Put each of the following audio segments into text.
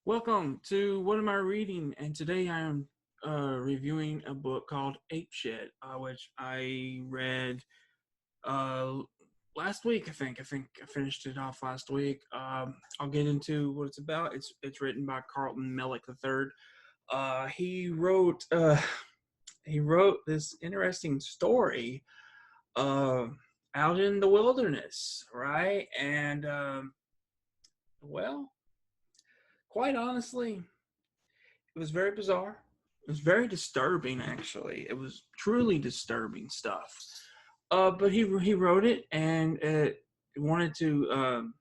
Welcome to What Am I Reading? And today I am reviewing a book called Ape Sh, which I read uh, last week. I think I finished it off last week. I'll get into what it's about. It's written by Carlton Mellick III. He wrote this interesting story uh, out in the wilderness, right? And well, quite honestly, it was very bizarre. It was very disturbing, actually. It was truly disturbing stuff. But he wrote it and wanted to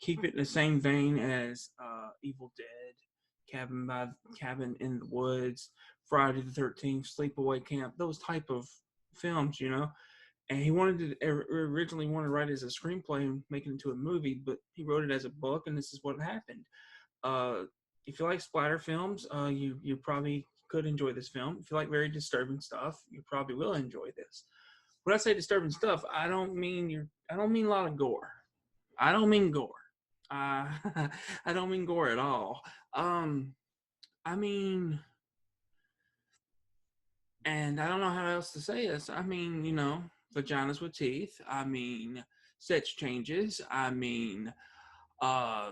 keep it in the same vein as Evil Dead, Cabin in the Woods, Friday the 13th, Sleepaway Camp, those type of films, you know. And he wanted to originally wanted to write it as a screenplay and make it into a movie, but he wrote it as a book, and this is what happened. Uh, if you like splatter films, you probably could enjoy this film. If you like very disturbing stuff, you probably will enjoy this. When I say disturbing stuff, I don't mean a lot of gore. I don't mean gore. Uh, I don't mean gore at all. Um, I mean, and I don't know how else to say this. I mean, vaginas with teeth. I mean, sex changes. I mean, uh,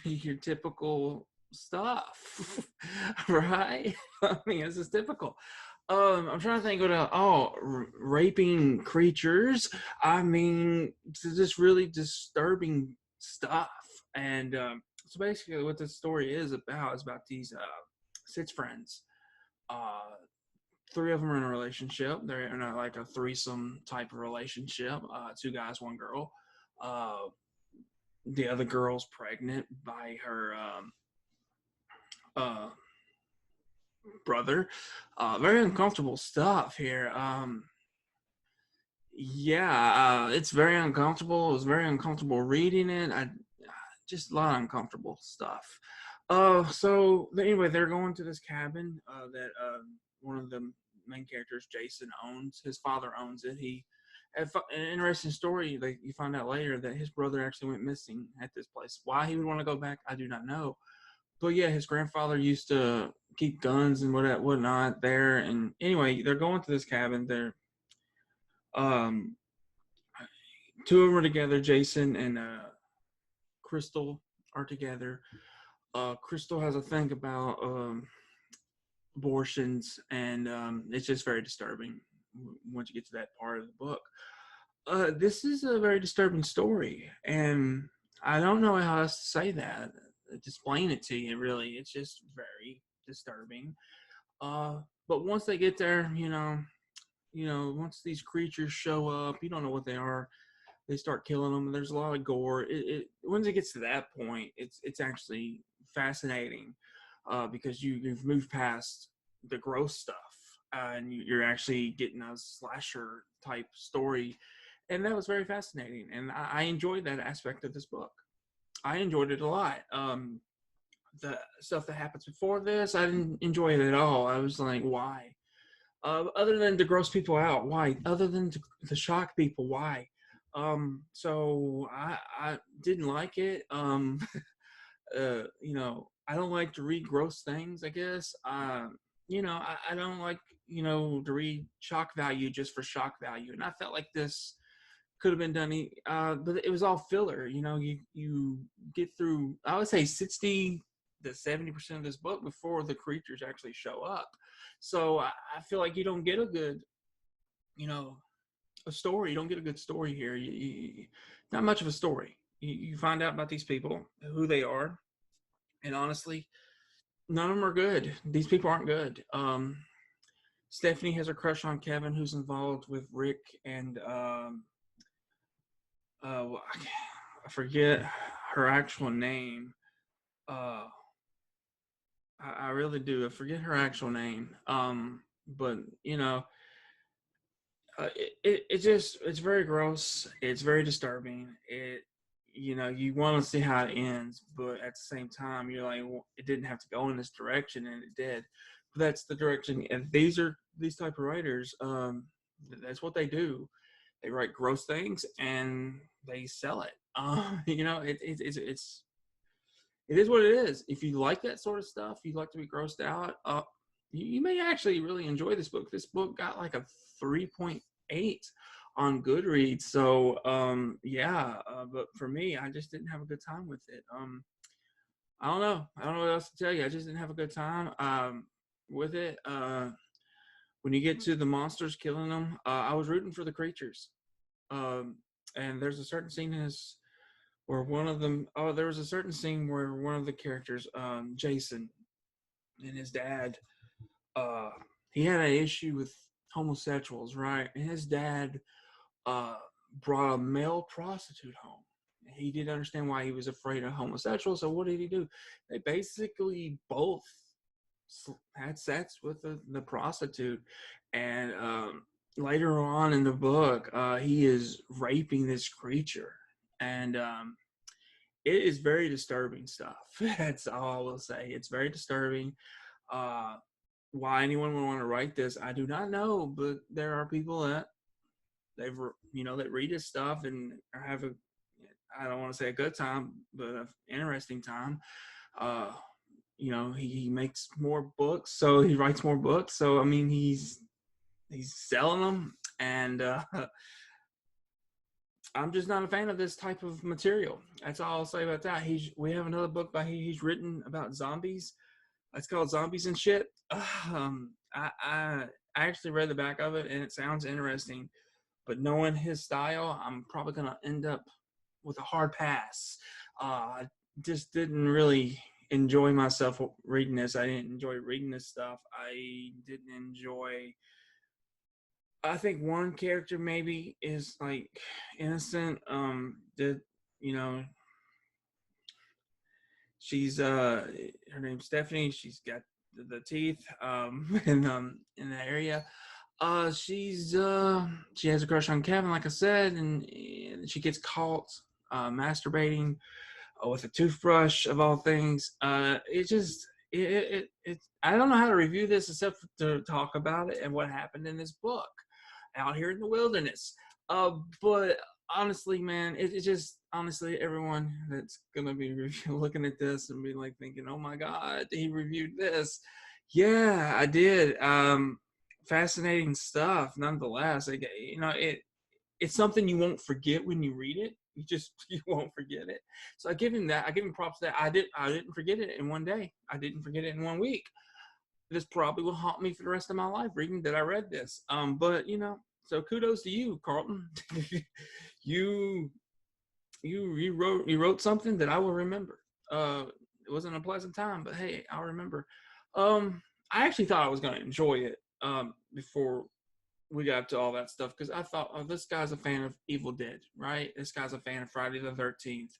your typical stuff, right? I mean, this is typical. I'm trying to think what else. Oh, raping creatures. I mean, just really disturbing stuff. And so basically, what this story is about these six friends. Uh, Three of them are in a relationship. They're in like a threesome type of relationship. Two guys, one girl. Uh, the other girl's pregnant by her uh, brother. Very uncomfortable stuff here. Yeah, it's very uncomfortable. It was very uncomfortable reading it. I just a lot of uncomfortable stuff. So anyway, they're going to this cabin that one of the main characters, Jason, owns. His father owns it. An interesting story. Like you find out later that his brother actually went missing at this place. Why he would want to go back, I do not know. But yeah, his grandfather used to keep guns and whatnot there. And anyway, they're going to this cabin. They're um, two of them are together. Jason and Crystal are together. Crystal has a thing about abortions, and it's just very disturbing once you get to that part of the book. This is a very disturbing story, and I don't know how else to say that. Explain it to you, really. It's just very disturbing. But once they get there, once these creatures show up, you don't know what they are. They start killing them. There's a lot of gore. Once it gets to that point, it's actually fascinating because you've moved past the gross stuff and you're actually getting a slasher type story, and that was very fascinating. And I enjoyed that aspect of this book. I enjoyed it a lot. The stuff that happens before this, I didn't enjoy it at all. I was like, why? Other than to gross people out, why? Other than to shock people, why? So I didn't like it. I don't like to read gross things, I guess. I don't like, to read shock value just for shock value. And I felt like this could have been done, but it was all filler. You get through, I would say 60 to 70% of this book before the creatures actually show up. So I feel like you don't get a good, a story. You don't get a good story here. Not much of a story. You find out about these people, who they are, and honestly, none of them are good. These people aren't good. Stephanie has a crush on Kevin, who's involved with Rick, and I forget her actual name. Uh, I really do. I forget her actual name. But it's very gross. It's very disturbing. You want to see how it ends, but at the same time, you're like, well, it didn't have to go in this direction, and it did. But that's the direction. And these type of writers. That's what they do. They write gross things and they sell it. You know, it is what it is. If you like that sort of stuff, you like to be grossed out, you may actually really enjoy this book. This book got like a 3.8 on Goodreads. So yeah, but for me, I just didn't have a good time with it. I don't know. I don't know what else to tell you. I just didn't have a good time with it. When you get to the monsters killing them, I was rooting for the creatures. Um, and there's a certain scene in this where one of them, oh, there was a certain scene where one of the characters, Jason, and his dad, uh, he had an issue with homosexuals, right? And his dad uh, brought a male prostitute home. He didn't understand why he was afraid of homosexuals. So what did he do? They basically both had sex with the prostitute, and later on in the book, he is raping this creature, and it is very disturbing stuff. That's all I will say. It's very disturbing. Uh, why anyone would want to write this, I do not know, but there are people that that read his stuff and have a, I don't want to say a good time, but an interesting time. Uh, he makes more books, so he writes more books. So I mean, he's selling them, and I'm just not a fan of this type of material. That's all I'll say about that. We have another book by he's written about zombies. It's called Zombies and Shit. I actually read the back of it, and it sounds interesting. But knowing his style, I'm probably gonna end up with a hard pass. I just didn't really enjoy myself reading this. I didn't enjoy reading this stuff. I didn't enjoy. I think one character maybe is like innocent. Did you know? She's her name's Stephanie. She's got the teeth in that area. She has a crush on Kevin, like I said, and she gets caught masturbating with a toothbrush of all things. I don't know how to review this except to talk about it and what happened in this book out here in the wilderness. But honestly, man, it just honestly everyone that's gonna be looking at this and be like thinking, "Oh my God, he reviewed this." Yeah, I did. Fascinating stuff, nonetheless. It's something you won't forget when you read it. You won't forget it. So I give him that. I give him props that I didn't forget it in one day. I didn't forget it in 1 week. This probably will haunt me for the rest of my life reading that I read this. But so kudos to you, Carlton. you you wrote something that I will remember. It wasn't a pleasant time, but hey, I'll remember. I actually thought I was gonna enjoy it before we got to all that stuff, because I thought, oh, this guy's a fan of Evil Dead, right? This guy's a fan of Friday the 13th,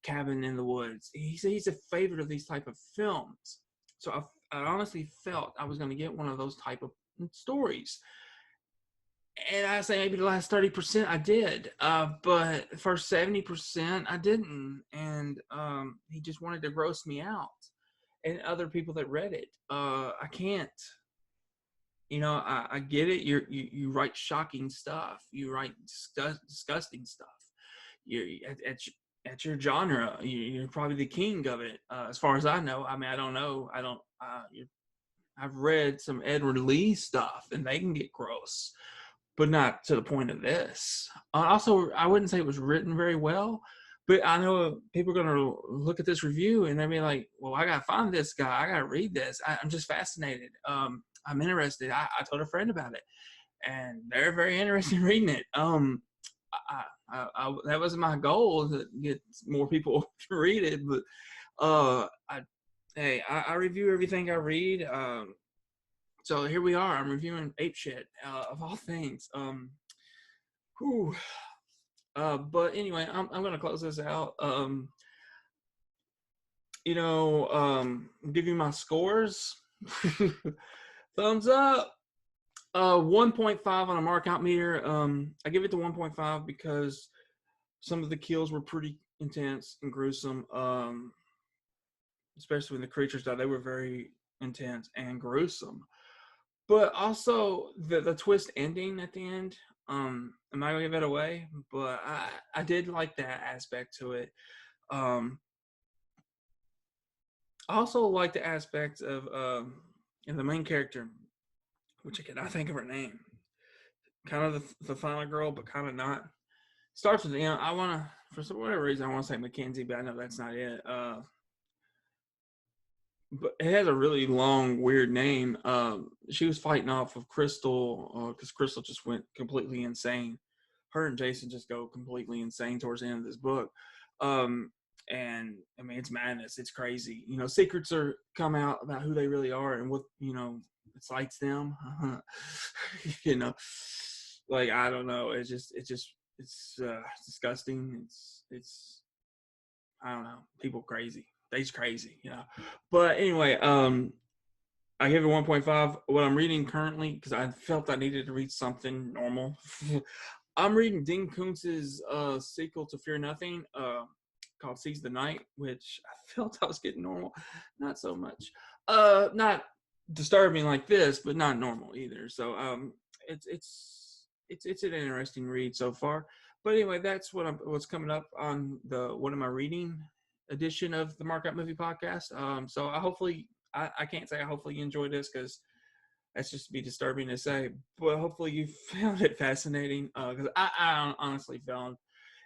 Cabin in the Woods. He's a favorite of these type of films. So I honestly felt I was going to get one of those type of stories. And I say maybe the last 30% I did, but the first 70% I didn't. And he just wanted to gross me out. And other people that read it, I can't. I get it. You write shocking stuff. You write disgusting stuff. You at your genre, you're probably the king of it, as far as I know. I mean, I don't know. I don't. I've read some Edward Lee stuff, and they can get gross, but not to the point of this. Also, I wouldn't say it was written very well, but I know people are going to look at this review and they'll be like, well, I got to find this guy. I got to read this. I'm just fascinated. I'm interested. I told a friend about it, and they're very interested in reading it. That was my goal, to get more people to read it. But I review everything I read. So here we are. I'm reviewing Ape Shit, of all things. Whew. But anyway, I'm gonna close this out. Give you my scores. Thumbs up. 1.5 on a mark out meter. I give it to 1.5 because some of the kills were pretty intense and gruesome. Especially when the creatures died, they were very intense and gruesome. But also the twist ending at the end, I'm not gonna give it away, but I did like that aspect to it. Um, I also like the aspect of the main character, which I cannot think of her name. Kind of the final girl, but kind of not. Starts with M. I want to, for some whatever reason, I want to say Mackenzie, but I know that's not it. But it has a really long, weird name. She was fighting off of Crystal because Crystal just went completely insane. Her and Jason just go completely insane towards the end of this book. Um, and I mean, it's madness. It's crazy. You know, secrets are come out about who they really are and what excites them. you know, like I don't know. It's disgusting. It's I don't know. People crazy. They's crazy, But anyway, I give it 1.5. What I'm reading currently, because I felt I needed to read something normal. I'm reading Dean Koontz's sequel to Fear Nothing, called Seize the Night, which I felt I was getting normal. Not so much. Not disturbing like this, but not normal either. So it's an interesting read so far. But anyway, that's what's coming up on the What Am I Reading edition of the Mark Out Movie Podcast. So I can't say I hopefully you enjoyed this because that's just be disturbing to say, but hopefully you found it fascinating because I honestly found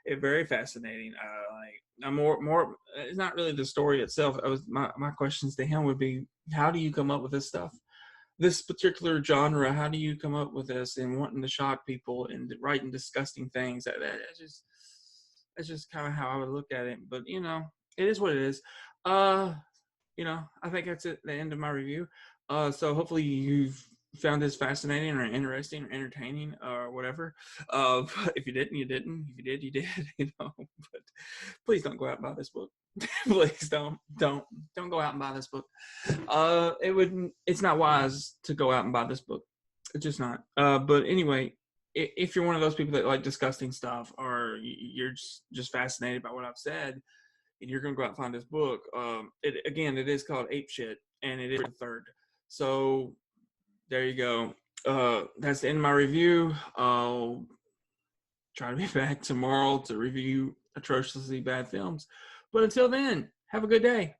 it very fascinating. Like I'm more. It's not really the story itself. I was my questions to him would be, how do you come up with this stuff? This particular genre, how do you come up with this and wanting to shock people and writing disgusting things? That's just kind of how I would look at it. But it is what it is. I think that's it, the end of my review. So hopefully you've found this fascinating or interesting or entertaining or whatever. If you didn't, you didn't. If you did, you did. But please don't go out and buy this book. Please don't go out and buy this book. It's not wise to go out and buy this book. It's just not. But anyway, if you're one of those people that like disgusting stuff, or you're just fascinated by what I've said, and you're gonna go out and find this book, it is called Ape Shit, and it is the third. So there you go. That's the end of my review. I'll try to be back tomorrow to review atrociously bad films. But until then, have a good day.